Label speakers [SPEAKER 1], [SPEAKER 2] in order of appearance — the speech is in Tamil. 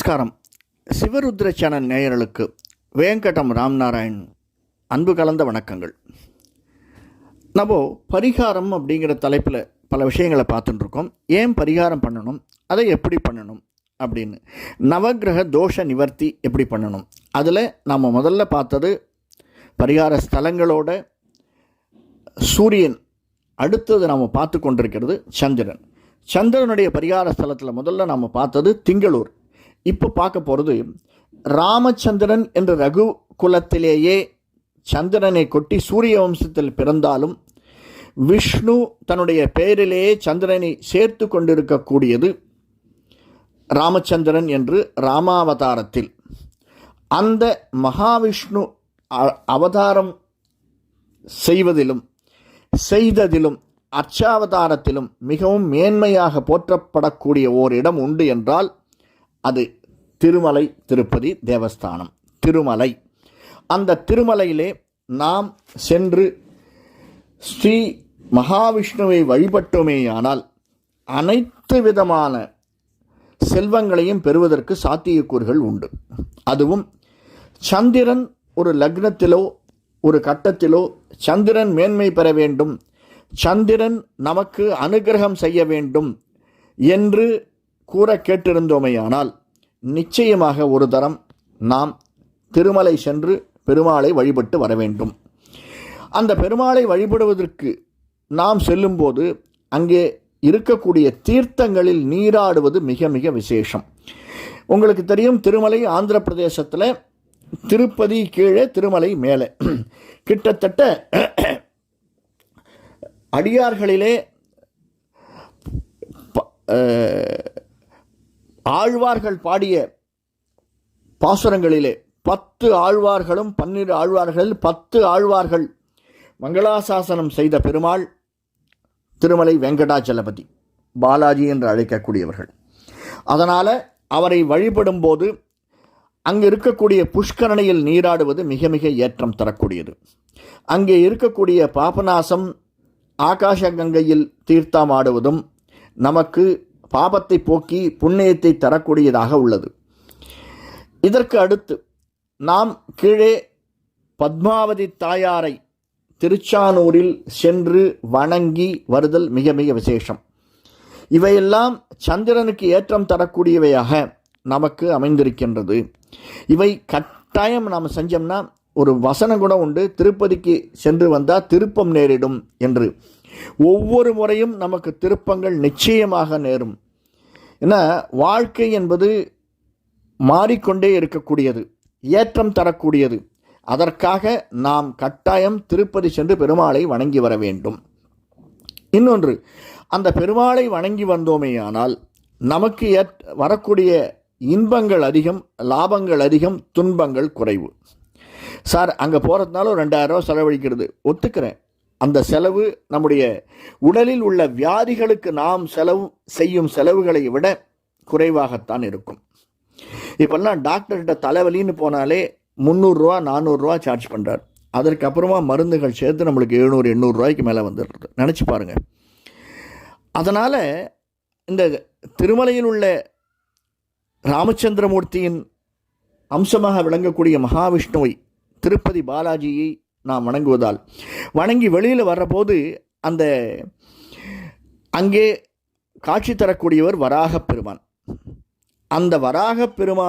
[SPEAKER 1] நமஸ்காரம். சிவருத்ர சேனல் நேயர்களுக்கு வேங்கடம் ராம்நாராயண் அன்பு கலந்த வணக்கங்கள். நம்ம பரிகாரம் அப்படிங்கிற தலைப்பில் பல விஷயங்களை பார்த்துட்டுருக்கோம். ஏன் பரிகாரம் பண்ணணும், அதை எப்படி பண்ணணும் அப்படின்னு, நவகிரக தோஷ நிவர்த்தி எப்படி பண்ணணும், அதில் நம்ம முதல்ல பார்த்தது பரிகார ஸ்தலங்களோட சூரியன். அடுத்தது நாம் பார்த்து கொண்டிருக்கிறது சந்திரன். சந்திரனுடைய பரிகார ஸ்தலத்தில் முதல்ல நாம் பார்த்தது திங்களூர். இப்போ பார்க்க போகிறது ராமச்சந்திரன் என்ற ரகு குலத்திலேயே சந்திரனை கொட்டி சூரிய வம்சத்தில் பிறந்தாலும் விஷ்ணு தன்னுடைய பெயரிலேயே சந்திரனை சேர்த்து கொண்டிருக்கக்கூடியது ராமச்சந்திரன் என்று ராமாவதாரத்தில். அந்த மகாவிஷ்ணு அவதாரம் செய்ததிலும் அர்ச்சாவதாரத்திலும் மிகவும் மேன்மையாக போற்றப்படக்கூடிய ஓரிடம் உண்டு என்றால் அது திருமலை திருப்பதி தேவஸ்தானம். திருமலை, அந்த திருமலையிலே நாம் சென்று ஸ்ரீ மகாவிஷ்ணுவை வழிபட்டோமேயானால் அனைத்து விதமான செல்வங்களையும் பெறுவதற்கு சாத்தியக்கூறுகள் உண்டு. அதுவும் சந்திரன் ஒரு லக்னத்திலோ ஒரு கட்டத்திலோ சந்திரன் மேன்மை பெற வேண்டும், சந்திரன் நமக்கு அனுகிரகம் செய்ய வேண்டும் என்று கூற கேட்டிருந்தோமேயானால் நிச்சயமாக ஒரு தரம் நாம் திருமலை சென்று பெருமாளை வழிபட்டு வர வேண்டும். அந்த பெருமாளை வழிபடுவதற்கு நாம் செல்லும்போது அங்கே இருக்கக்கூடிய தீர்த்தங்களில் நீராடுவது மிக மிக விசேஷம். உங்களுக்கு தெரியும், திருமலை ஆந்திர பிரதேசத்தில், திருப்பதி கீழே, திருமலை மேலே. கிட்டத்தட்ட அடியார்களிலே ஆழ்வார்கள் பாடிய பாசுரங்களிலே 10 ஆழ்வார்களும் 12 ஆழ்வார்களில் 10 ஆழ்வார்கள் மங்களாசாசனம் செய்த பெருமாள் திருமலை வெங்கடாச்சலபதி, பாலாஜி என்று அழைக்கக்கூடியவர்கள். அதனால் அவரை வழிபடும் போது அங்கே இருக்கக்கூடிய புஷ்கரணையில் நீராடுவது மிக மிக ஏற்றம் தரக்கூடியது. அங்கே இருக்கக்கூடிய பாபநாசம் ஆகாஷ கங்கையில் தீர்த்தமாடுவதும் நமக்கு பாபத்தை போக்கி புண்ணியத்தை தரக்கூடியதாக உள்ளது. இதற்கு அடுத்து நாம் கீழே பத்மாவதி தாயாரை திருச்சானூரில் சென்று வணங்கி வருதல் மிக மிக விசேஷம். இவையெல்லாம் சந்திரனுக்கு ஏற்றம் தரக்கூடியவையாக நமக்கு அமைந்திருக்கின்றது. இவை கட்டாயம் நாம் செஞ்சோம்னா ஒரு வசனம் கூட உண்டு, திருப்பதிக்கு சென்று வந்தால் திருப்பம் நேரிடும் என்று. ஒவ்வொரு முறையும் நமக்கு திருப்பங்கள் நிச்சயமாக நேரும். ஏன்னா வாழ்க்கை என்பது மாறிக்கொண்டே இருக்கக்கூடியது, ஏற்றம் தரக்கூடியது. அதற்காக நாம் கட்டாயம் திருப்பதி சென்று பெருமாளை வணங்கி வர வேண்டும். இன்னொன்று, அந்த பெருமாளை வணங்கி வந்தோமேயானால் நமக்கு வரக்கூடிய இன்பங்கள் அதிகம், லாபங்கள் அதிகம், துன்பங்கள் குறைவு. சார், அங்கே போகிறதுனால ஒரு 2000 ரூபா செலவழிக்கிறது, ஒத்துக்கிறேன். அந்த செலவு நம்முடைய உடலில் உள்ள வியாதிகளுக்கு நாம் செய்யும் செலவுகளை விட குறைவாகத்தான் இருக்கும். இப்போல்லாம் டாக்டர்கிட்ட தலைவலின்னு போனாலே 300 ரூபா 400 ரூபா சார்ஜ் பண்ணுறார். அதற்கப்புறமா மருந்துகள் சேர்த்து நம்மளுக்கு 700-800 ரூபாய்க்கு மேலே வந்துடுறது. நினச்சி பாருங்கள். அதனால் இந்த திருமலையில் உள்ள ராமச்சந்திரமூர்த்தியின் அம்சமாக விளங்கக்கூடிய மகாவிஷ்ணுவை, திருப்பதி பாலாஜியை நாம் வணங்குவதால், வணங்கி வெளியில் வர்றபோது அந்த அங்கே காட்சி தரக்கூடியவர் வராகப் பெருமான். அந்த வராகப் பெருமான்